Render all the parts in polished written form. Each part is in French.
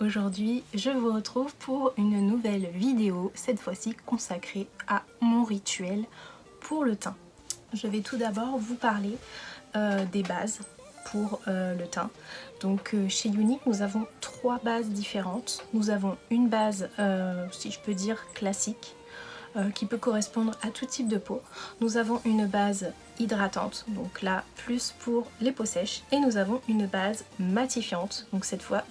Aujourd'hui, je vous retrouve pour une nouvelle vidéo, cette fois-ci consacrée à mon rituel pour le teint. Je vais tout d'abord vous parler des bases pour le teint. Donc chez Younique, nous avons 3 bases différentes. Nous avons une base, si je peux dire, classique, qui peut correspondre à tout type de peau. Nous avons une base hydratante, donc là plus pour les peaux sèches, et nous avons une base matifiante, donc cette fois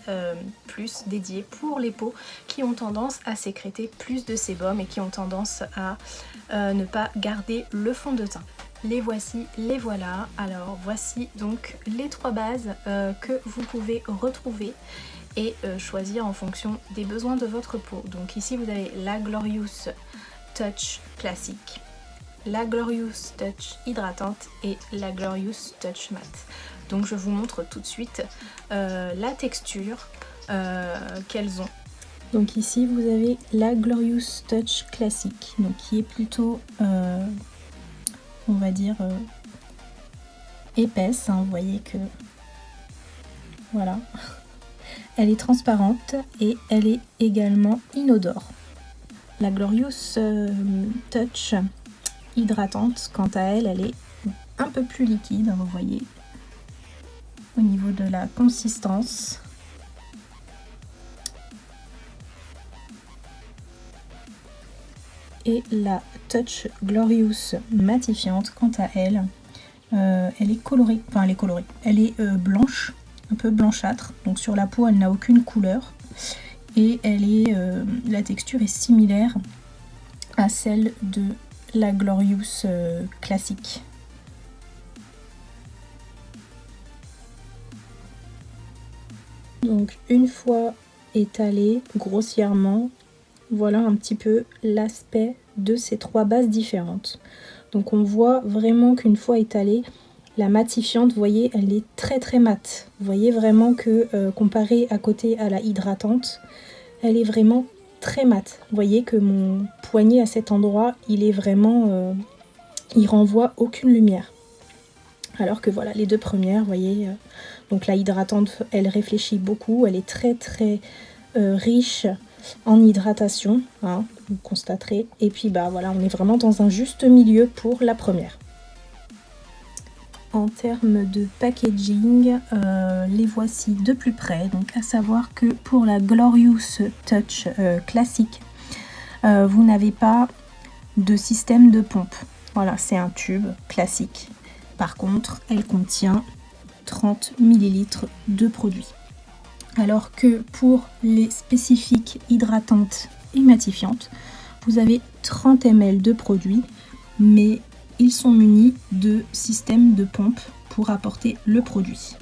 plus dédiée pour les peaux qui ont tendance à sécréter plus de sébum et qui ont tendance à ne pas garder le fond de teint. Les voici, les voilà. Alors voici donc les 3 bases que vous pouvez retrouver et choisir en fonction des besoins de votre peau. Donc ici vous avez la Glorious Touch classique, la Glorious Touch hydratante et la Glorious Touch matte. Donc je vous montre tout de suite la texture qu'elles ont. Donc ici vous avez la Glorious Touch classique, donc qui est plutôt on va dire épaisse, hein. Vous voyez que voilà, elle est transparente et elle est également inodore. La Glorious Touch hydratante, quant à elle, elle est un peu plus liquide, vous voyez, au niveau de la consistance. Et la Touch Glorious matifiante, quant à elle, elle est colorée, enfin elle est colorée, elle est blanche, un peu blanchâtre, donc sur la peau elle n'a aucune couleur. Et elle est, la texture est similaire à celle de la Glorious classique. Donc une fois étalée grossièrement, voilà un petit peu l'aspect de ces 3 bases différentes. Donc on voit vraiment qu'une fois étalée, la matifiante, vous voyez, elle est très mate. Vous voyez vraiment que comparée à côté à la hydratante, elle est vraiment très mate. Vous voyez que mon poignet à cet endroit, il est vraiment, il renvoie aucune lumière. Alors que voilà, les 2 premières, vous voyez, donc la hydratante, elle réfléchit beaucoup, elle est très riche en hydratation, hein, vous constaterez. Et puis bah voilà, on est vraiment dans un juste milieu pour la première. En termes de packaging, les voici de plus près. Donc à savoir que pour la Glorious Touch classique, vous n'avez pas de système de pompe. Voilà, c'est un tube classique. Par contre, elle contient 30 ml de produit. Alors que pour les spécifiques hydratantes et matifiantes, vous avez 30 ml de produit, mais ils sont munis de systèmes de pompe pour apporter le produit.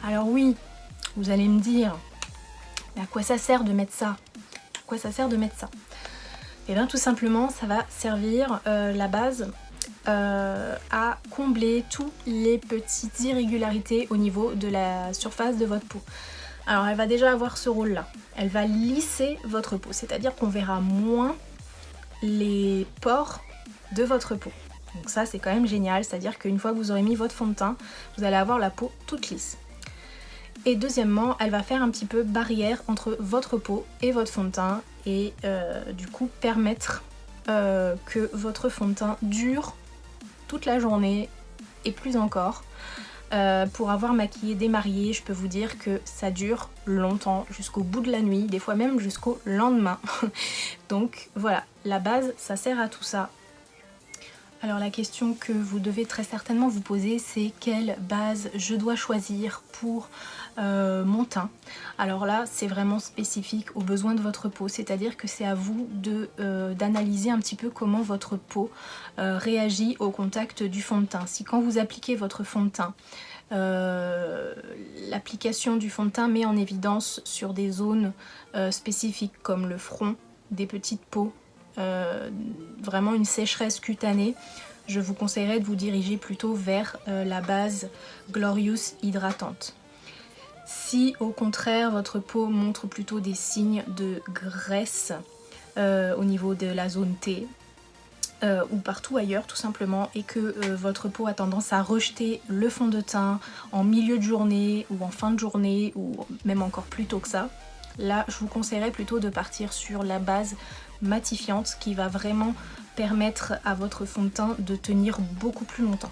Alors oui, vous allez me dire, à quoi ça sert de mettre ça? À quoi ça sert de mettre ça? Et bien tout simplement, ça va servir la base à combler toutes les petites irrégularités au niveau de la surface de votre peau. Alors elle va déjà avoir ce rôle-là. Elle va lisser votre peau, c'est-à-dire qu'on verra moins les pores de votre peau. Donc ça c'est quand même génial, c'est-à-dire qu'une fois que vous aurez mis votre fond de teint, vous allez avoir la peau toute lisse. Et deuxièmement, elle va faire un petit peu barrière entre votre peau et votre fond de teint et du coup permettre que votre fond de teint dure toute la journée et plus encore. Pour avoir maquillé des mariés, je peux vous dire que ça dure longtemps, jusqu'au bout de la nuit, des fois même jusqu'au lendemain. Donc voilà, la base, ça sert à tout ça. Alors la question que vous devez très certainement vous poser, c'est quelle base je dois choisir pour mon teint. Alors là, c'est vraiment spécifique aux besoins de votre peau, c'est-à-dire que c'est à vous d'analyser un petit peu comment votre peau réagit au contact du fond de teint. Si quand vous appliquez votre fond de teint, l'application du fond de teint met en évidence sur des zones spécifiques comme le front, des petites peaux, vraiment une sécheresse cutanée, je vous conseillerais de vous diriger plutôt vers la base Glorious hydratante. Si au contraire votre peau montre plutôt des signes de graisse au niveau de la zone T, ou partout ailleurs tout simplement, et que votre peau a tendance à rejeter le fond de teint en milieu de journée ou en fin de journée ou même encore plus tôt que ça, là je vous conseillerais plutôt de partir sur la base matifiante qui va vraiment permettre à votre fond de teint de tenir beaucoup plus longtemps.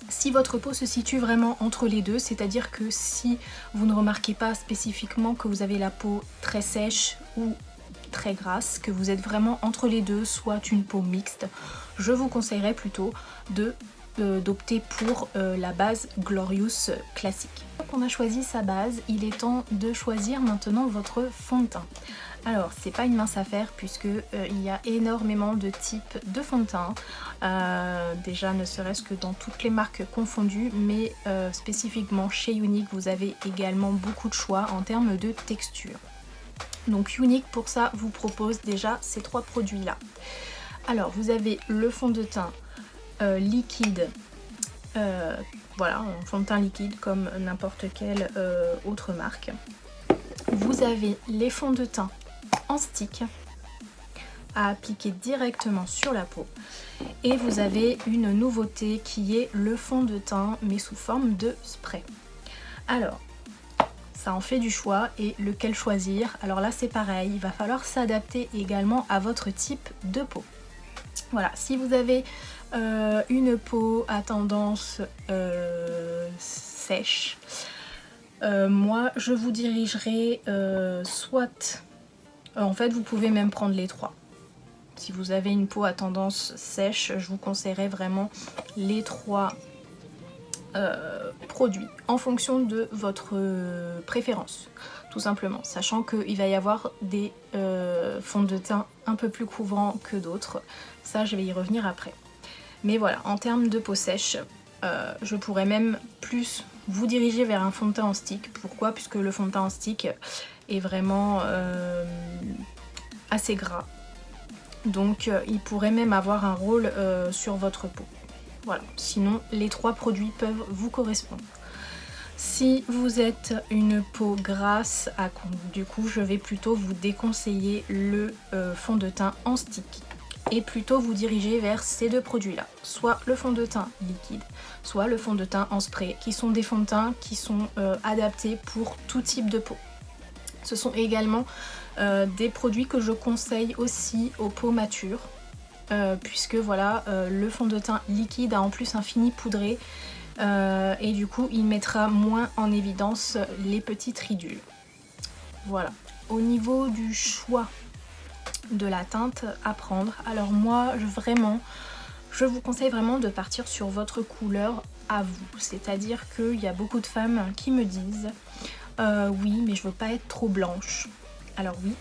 Si votre peau se situe vraiment entre les deux, c'est-à-dire que si vous ne remarquez pas spécifiquement que vous avez la peau très sèche ou très grasse, que vous êtes vraiment entre les deux, soit une peau mixte, je vous conseillerais plutôt d'opter pour la base Glorious classique. On a choisi sa base, il est temps de choisir maintenant votre fond de teint. Alors c'est pas une mince affaire puisque il y a énormément de types de fond de teint, déjà ne serait-ce que dans toutes les marques confondues, mais spécifiquement chez Younique vous avez également beaucoup de choix en termes de texture. Donc Younique pour ça vous propose déjà ces trois produits là. Alors vous avez le fond de teint liquide, voilà, un fond de teint liquide comme n'importe quelle autre marque. Vous avez les fonds de teint en stick à appliquer directement sur la peau, et vous avez une nouveauté qui est le fond de teint mais sous forme de spray. Alors ça en fait du choix, et lequel choisir? Alors là c'est pareil, il va falloir s'adapter également à votre type de peau. Voilà, si vous avez une peau à tendance sèche, moi je vous dirigerai soit, en fait vous pouvez même prendre les trois. Si vous avez une peau à tendance sèche, je vous conseillerais vraiment les trois produits en fonction de votre préférence, tout simplement, sachant qu'il va y avoir des fonds de teint un peu plus couvrants que d'autres, ça je vais y revenir après. Mais voilà, en termes de peau sèche, je pourrais même plus vous diriger vers un fond de teint en stick. Pourquoi? Puisque le fond de teint en stick est vraiment assez gras, donc il pourrait même avoir un rôle sur votre peau. Voilà, sinon les trois produits peuvent vous correspondre. Si vous êtes une peau grasse, du coup je vais plutôt vous déconseiller le fond de teint en stick et plutôt vous diriger vers ces deux produits là, soit le fond de teint liquide, soit le fond de teint en spray, qui sont des fonds de teint qui sont adaptés pour tout type de peau. Ce sont également des produits que je conseille aussi aux peaux matures, puisque voilà, le fond de teint liquide a en plus un fini poudré, et du coup il mettra moins en évidence les petites ridules. Voilà, au niveau du choix de la teinte à prendre, alors moi je vous conseille vraiment de partir sur votre couleur à vous, c'est-à-dire qu'il y a beaucoup de femmes qui me disent oui mais je veux pas être trop blanche. Alors oui,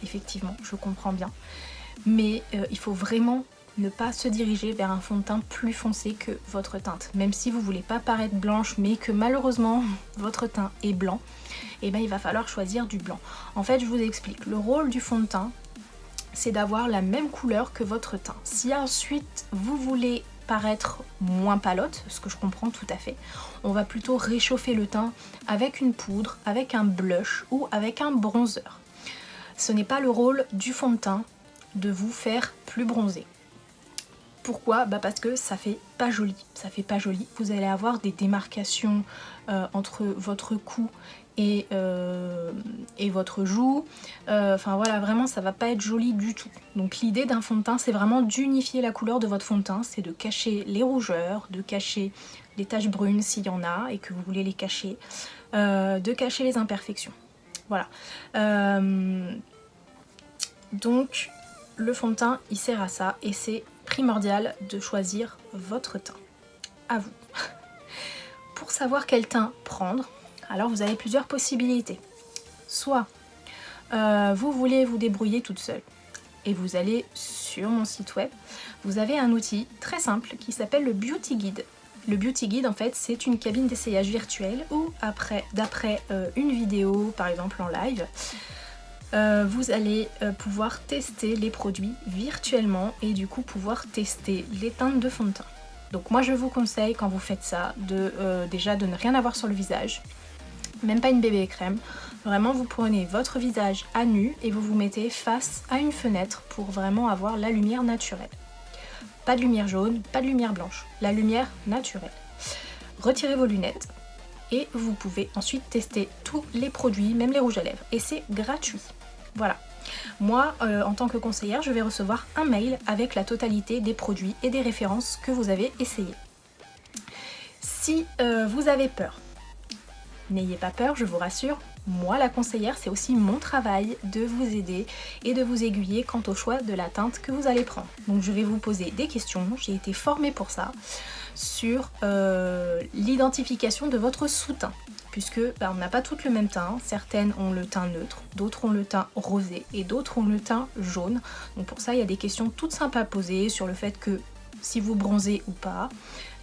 effectivement je comprends bien, mais il faut vraiment ne pas se diriger vers un fond de teint plus foncé que votre teinte. Même si vous voulez pas paraître blanche mais que malheureusement votre teint est blanc, et ben il va falloir choisir du blanc. En fait je vous explique, le rôle du fond de teint c'est d'avoir la même couleur que votre teint. Si ensuite vous voulez paraître moins palote, ce que je comprends tout à fait, on va plutôt réchauffer le teint avec une poudre, avec un blush ou avec un bronzer. Ce n'est pas le rôle du fond de teint de vous faire plus bronzer. Pourquoi? Bah parce que ça fait pas joli, vous allez avoir des démarcations entre votre cou et votre joue, enfin voilà, vraiment ça va pas être joli du tout. Donc l'idée d'un fond de teint c'est vraiment d'unifier la couleur de votre fond de teint, c'est de cacher les rougeurs, de cacher les taches brunes s'il y en a et que vous voulez les cacher, de cacher les imperfections. Voilà. Donc le fond de teint il sert à ça, et c'est primordial de choisir votre teint. À vous. Pour savoir quel teint prendre, alors vous avez plusieurs possibilités. Soit vous voulez vous débrouiller toute seule et vous allez sur mon site web, vous avez un outil très simple qui s'appelle le Beauty Guide. Le Beauty Guide en fait c'est une cabine d'essayage virtuelle où d'après une vidéo par exemple en live, vous allez pouvoir tester les produits virtuellement et du coup pouvoir tester les teintes de fond de teint. Donc moi je vous conseille quand vous faites ça déjà de ne rien avoir sur le visage, même pas une bébé crème, Vraiment, vous prenez votre visage à nu et vous vous mettez face à une fenêtre pour vraiment avoir la lumière naturelle. Pas de lumière jaune, pas de lumière blanche, la lumière naturelle. Retirez vos lunettes et vous pouvez ensuite tester tous les produits, même les rouges à lèvres. Et c'est gratuit. Voilà. Moi, en tant que conseillère, je vais recevoir un mail avec la totalité des produits et des références que vous avez essayées. Si vous avez peur, n'ayez pas peur, je vous rassure. Moi, la conseillère, c'est aussi mon travail de vous aider et de vous aiguiller quant au choix de la teinte que vous allez prendre. Donc je vais vous poser des questions, j'ai été formée pour ça, sur l'identification de votre sous-teint. Puisque on n'a pas toutes le même teint, certaines ont le teint neutre, d'autres ont le teint rosé et d'autres ont le teint jaune. Donc pour ça, il y a des questions toutes simples à poser sur le fait que si vous bronzez ou pas,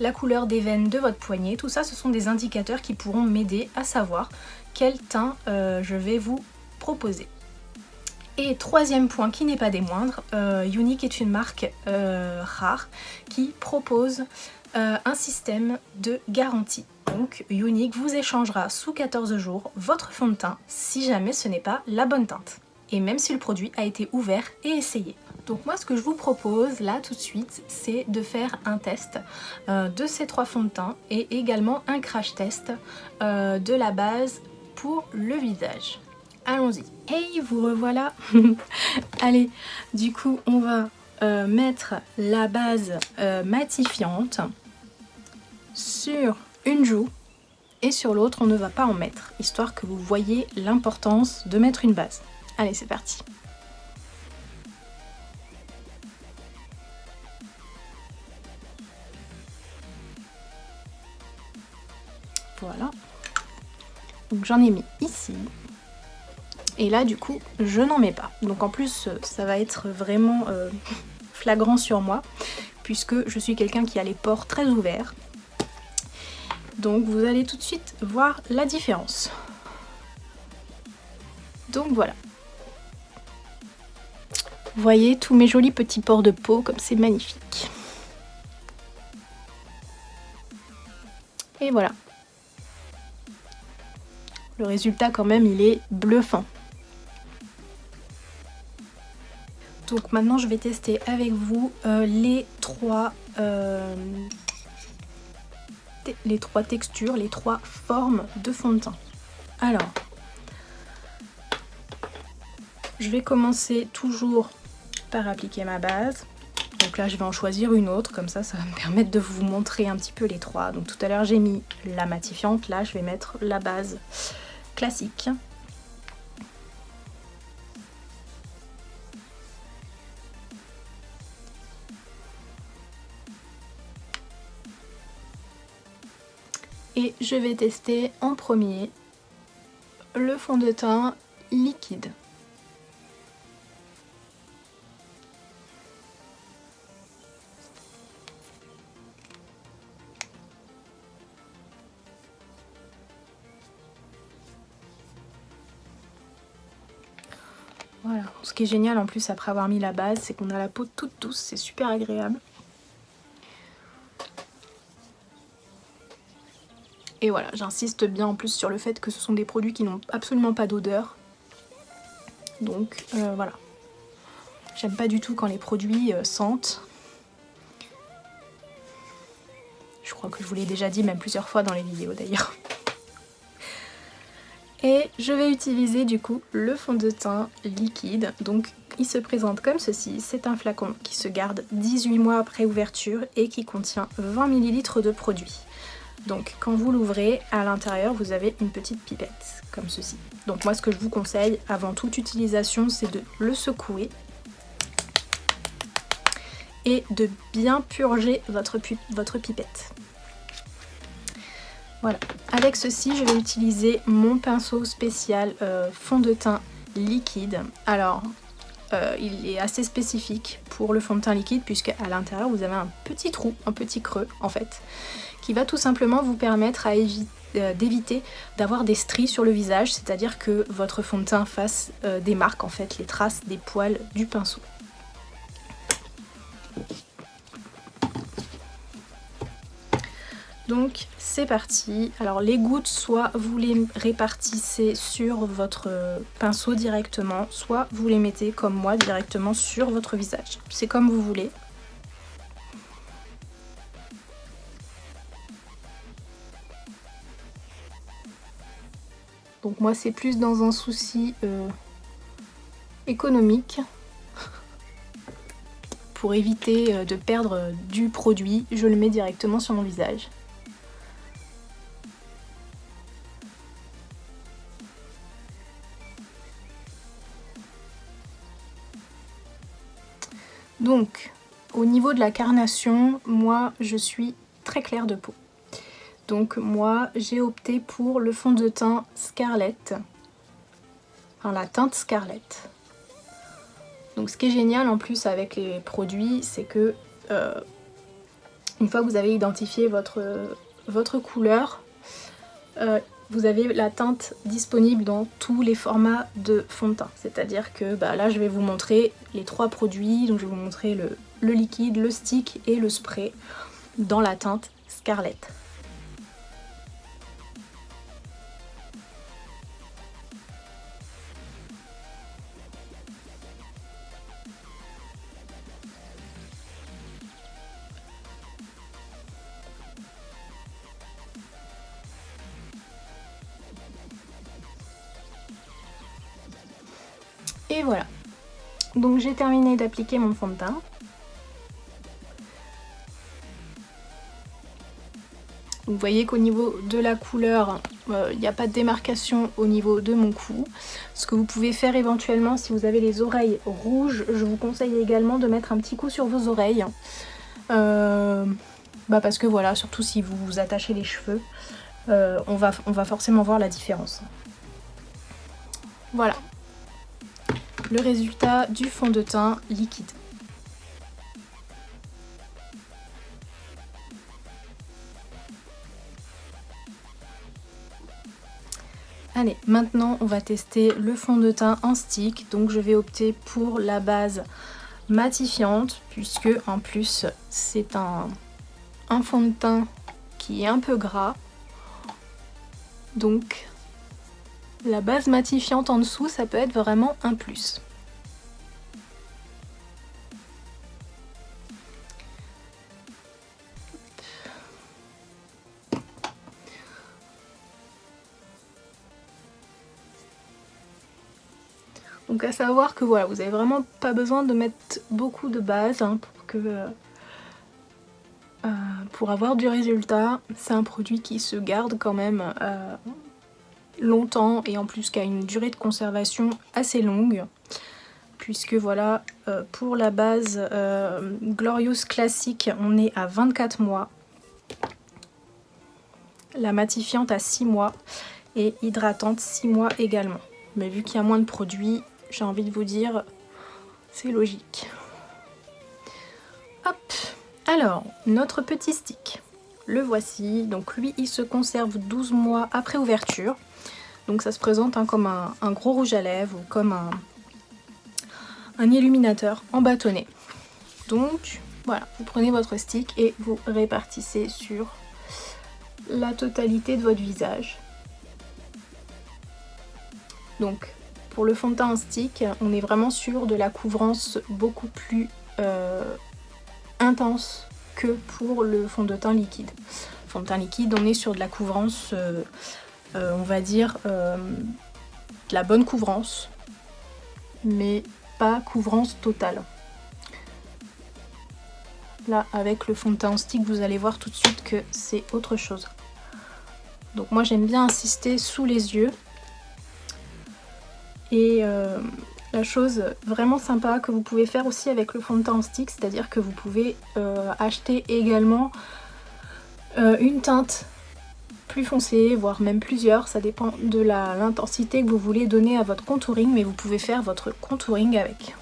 la couleur des veines de votre poignet, tout ça ce sont des indicateurs qui pourront m'aider à savoir quel teint je vais vous proposer. Et troisième point qui n'est pas des moindres, Younique est une marque rare qui propose un système de garantie. Donc Younique vous échangera sous 14 jours votre fond de teint si jamais ce n'est pas la bonne teinte. Et même si le produit a été ouvert et essayé. Donc moi ce que je vous propose là tout de suite c'est de faire un test de ces 3 fonds de teint et également un crash test de la base pour le visage. Allons-y. Hey, vous revoilà. Allez, du coup on va mettre la base matifiante sur une joue et sur l'autre on ne va pas en mettre, histoire que vous voyez l'importance de mettre une base. Allez, c'est parti. Voilà. Donc j'en ai mis ici. Et là du coup je n'en mets pas. Donc en plus ça va être vraiment flagrant sur moi puisque je suis quelqu'un qui a les pores très ouverts. Donc vous allez tout de suite voir la différence. Donc voilà. Vous voyez tous mes jolis petits pores de peau comme c'est magnifique. Et voilà. Le résultat quand même il est bluffant. Donc maintenant je vais tester avec vous les trois textures, les 3 formes de fond de teint. Alors, je vais commencer toujours par appliquer ma base. Donc là je vais en choisir une autre, comme ça va me permettre de vous montrer un petit peu les 3. Donc tout à l'heure j'ai mis la matifiante, là je vais mettre la base classique. Et je vais tester en premier le fond de teint liquide. Voilà, ce qui est génial en plus après avoir mis la base, c'est qu'on a la peau toute douce, c'est super agréable. Et voilà, j'insiste bien en plus sur le fait que ce sont des produits qui n'ont absolument pas d'odeur. Donc voilà. J'aime pas du tout quand les produits sentent. Je crois que je vous l'ai déjà dit même plusieurs fois dans les vidéos d'ailleurs. Et je vais utiliser du coup le fond de teint liquide. Donc il se présente comme ceci. C'est un flacon qui se garde 18 mois après ouverture et qui contient 20 ml de produit. Donc quand vous l'ouvrez, à l'intérieur vous avez une petite pipette comme ceci. Donc moi ce que je vous conseille avant toute utilisation c'est de le secouer et de bien purger votre pipette. Voilà, avec ceci je vais utiliser mon pinceau spécial fond de teint liquide. Alors il est assez spécifique pour le fond de teint liquide puisque à l'intérieur vous avez un petit trou, un petit creux en fait, qui va tout simplement vous permettre d'éviter d'avoir des stries sur le visage, c'est-à-dire que votre fond de teint fasse des marques en fait, les traces des poils du pinceau. Donc c'est parti. Alors les gouttes, soit vous les répartissez sur votre pinceau directement, soit vous les mettez comme moi directement sur votre visage. C'est comme vous voulez. Donc moi c'est plus dans un souci économique. Pour éviter de perdre du produit, je le mets directement sur mon visage. Donc, au niveau de la carnation, moi je suis très claire de peau. Donc moi j'ai opté pour le fond de teint Scarlett, enfin la teinte Scarlett. Donc ce qui est génial en plus avec les produits, c'est que une fois que vous avez identifié votre couleur, vous avez la teinte disponible dans tous les formats de fond de teint. C'est-à-dire que là je vais vous montrer les 3 produits, donc je vais vous montrer le liquide, le stick et le spray dans la teinte Scarlett. Et voilà, donc j'ai terminé d'appliquer mon fond de teint. Vous voyez qu'au niveau de la couleur, il n'y a pas de démarcation au niveau de mon cou. Ce que vous pouvez faire éventuellement si vous avez les oreilles rouges, je vous conseille également de mettre un petit coup sur vos oreilles. Parce que voilà, surtout si vous vous attachez les cheveux, on va forcément voir la différence. Voilà, le résultat du fond de teint liquide. Allez, maintenant on va tester le fond de teint en stick. Donc je vais opter pour la base matifiante, puisque en plus c'est un fond de teint qui est un peu gras. Donc la base matifiante en dessous, ça peut être vraiment un plus. Donc à savoir que voilà, vous n'avez vraiment pas besoin de mettre beaucoup de base pour avoir du résultat. C'est un produit qui se garde quand même longtemps et en plus qui a une durée de conservation assez longue. Puisque voilà, pour la base Glorious classique, on est à 24 mois. La matifiante à 6 mois et hydratante 6 mois également. Mais vu qu'il y a moins de produits, j'ai envie de vous dire, c'est logique. Hop, alors, notre petit stick, le voici. Donc lui, il se conserve 12 mois après ouverture. Donc ça se présente comme un gros rouge à lèvres ou comme un illuminateur en bâtonnet. Donc voilà, vous prenez votre stick et vous répartissez sur la totalité de votre visage. Donc pour le fond de teint en stick, on est vraiment sur de la couvrance beaucoup plus intense que pour le fond de teint liquide. Le fond de teint liquide, on est sur de la couvrance, on va dire, de la bonne couvrance, mais pas couvrance totale. Là, avec le fond de teint en stick, vous allez voir tout de suite que c'est autre chose. Donc moi, j'aime bien insister sous les yeux. Et la chose vraiment sympa que vous pouvez faire aussi avec le fond de teint en stick, c'est-à-dire que vous pouvez acheter également une teinte plus foncée, voire même plusieurs, ça dépend de l'intensité que vous voulez donner à votre contouring, mais vous pouvez faire votre contouring avec.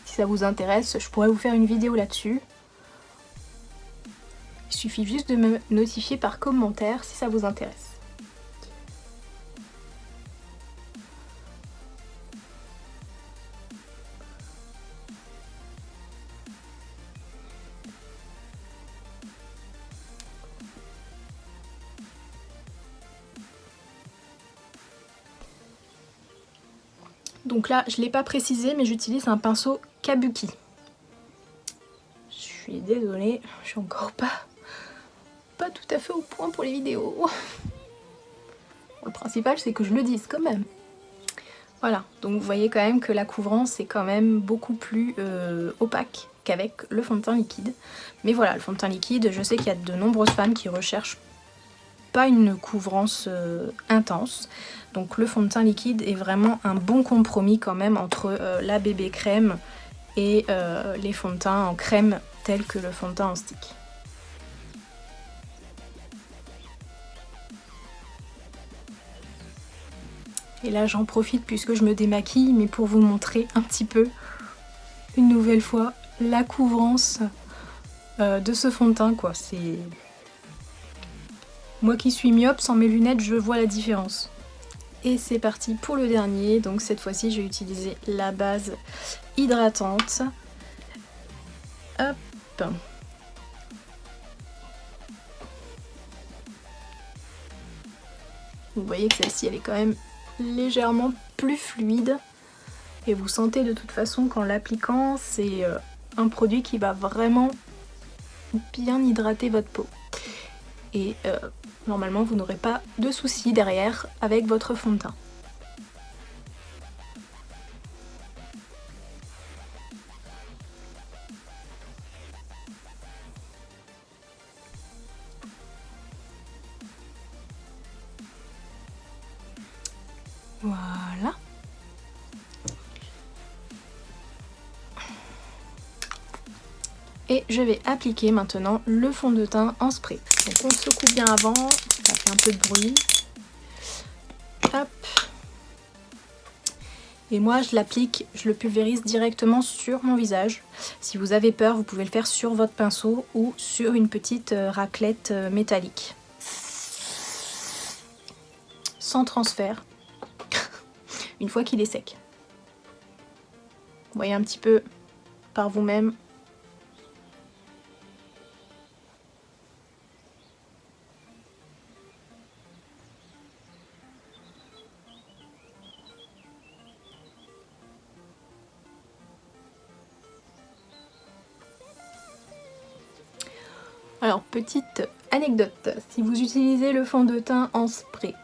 Si ça vous intéresse, je pourrais vous faire une vidéo là-dessus. Il suffit juste de me notifier par commentaire si ça vous intéresse. Donc là, je ne l'ai pas précisé, mais j'utilise un pinceau Kabuki. Je suis désolée, je suis encore pas tout à fait au point pour les vidéos. Le principal, c'est que je le dise quand même. Voilà, donc vous voyez quand même que la couvrance est quand même beaucoup plus opaque qu'avec le fond de teint liquide. Mais voilà, le fond de teint liquide, je sais qu'il y a de nombreuses femmes qui recherchent pas une couvrance intense. Donc le fond de teint liquide est vraiment un bon compromis quand même entre la bébé crème et les fonds de teint en crème tels que le fond de teint en stick. Et là j'en profite puisque je me démaquille, mais pour vous montrer un petit peu, une nouvelle fois, la couvrance de ce fond de teint quoi. C'est... Moi qui suis myope, sans mes lunettes, je vois la différence. Et c'est parti pour le dernier. Donc cette fois-ci, je vais utiliser la base hydratante. Hop. Vous voyez que celle-ci, elle est quand même légèrement plus fluide. Et vous sentez de toute façon qu'en l'appliquant, c'est un produit qui va vraiment bien hydrater votre peau. Et normalement, vous n'aurez pas de soucis derrière avec votre fond de teint. Voilà. Et je vais appliquer maintenant le fond de teint en spray. Donc on secoue bien avant, ça fait un peu de bruit. Hop. Et moi je l'applique, je le pulvérise directement sur mon visage. Si vous avez peur, vous pouvez le faire sur votre pinceau ou sur une petite raclette métallique. Sans transfert. Une fois qu'il est sec. Vous voyez un petit peu par vous-même. Alors, petite anecdote, si vous utilisez le fond de teint en spray,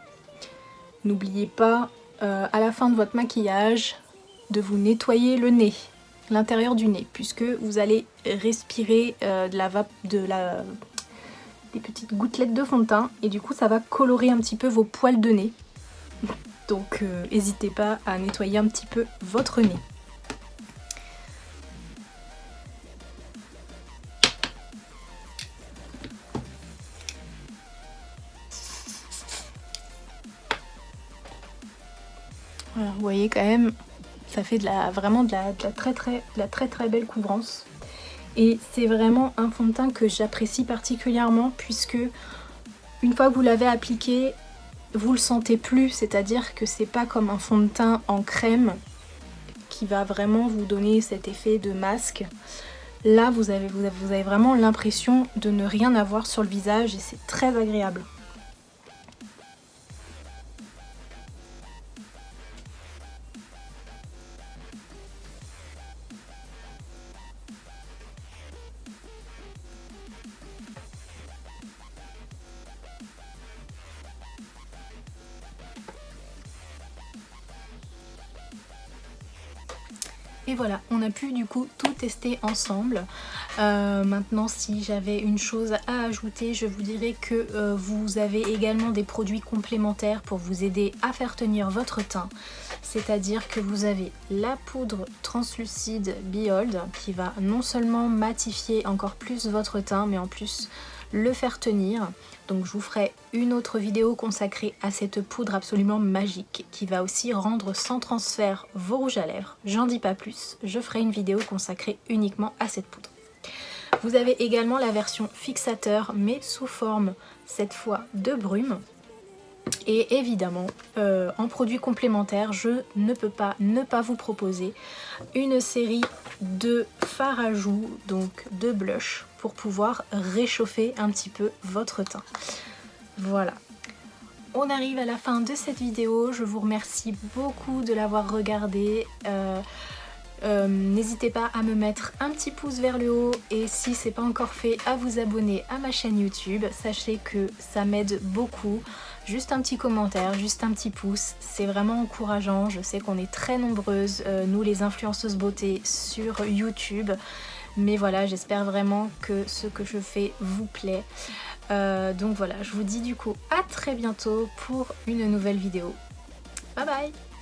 n'oubliez pas à la fin de votre maquillage de vous nettoyer le nez, l'intérieur du nez, puisque vous allez respirer des petites gouttelettes de fond de teint et du coup ça va colorer un petit peu vos poils de nez. Donc n'hésitez pas à nettoyer un petit peu votre nez. Voilà, vous voyez quand même, ça fait vraiment de la très belle couvrance. Et c'est vraiment un fond de teint que j'apprécie particulièrement puisque une fois que vous l'avez appliqué, vous le sentez plus. C'est-à-dire que c'est pas comme un fond de teint en crème qui va vraiment vous donner cet effet de masque. Là, vous avez vraiment l'impression de ne rien avoir sur le visage et c'est très agréable. Et voilà, on a pu du coup tout tester ensemble. Maintenant, si j'avais une chose à ajouter, je vous dirais que vous avez également des produits complémentaires pour vous aider à faire tenir votre teint. C'est-à-dire que vous avez la poudre translucide Behold qui va non seulement matifier encore plus votre teint, mais en plus le faire tenir. Donc je vous ferai une autre vidéo consacrée à cette poudre absolument magique qui va aussi rendre sans transfert vos rouges à lèvres. J'en dis pas plus, je ferai une vidéo consacrée uniquement à cette poudre. Vous avez également la version fixateur mais sous forme cette fois de brume. Et évidemment, en produit complémentaire, je ne peux pas ne pas vous proposer une série de fards à joues, donc de blush, pour pouvoir réchauffer un petit peu votre teint. Voilà. on arrive à la fin de cette vidéo. Je vous remercie beaucoup de l'avoir regardée. N'hésitez pas à me mettre un petit pouce vers le haut et si c'est pas encore fait, à vous abonner à ma chaîne YouTube. Sachez que ça m'aide beaucoup. Juste un petit commentaire, juste un petit pouce, c'est vraiment encourageant. Je sais qu'on est très nombreuses, nous les influenceuses beauté sur YouTube. Mais voilà, j'espère vraiment que ce que je fais vous plaît. Donc voilà, je vous dis du coup à très bientôt pour une nouvelle vidéo. Bye bye!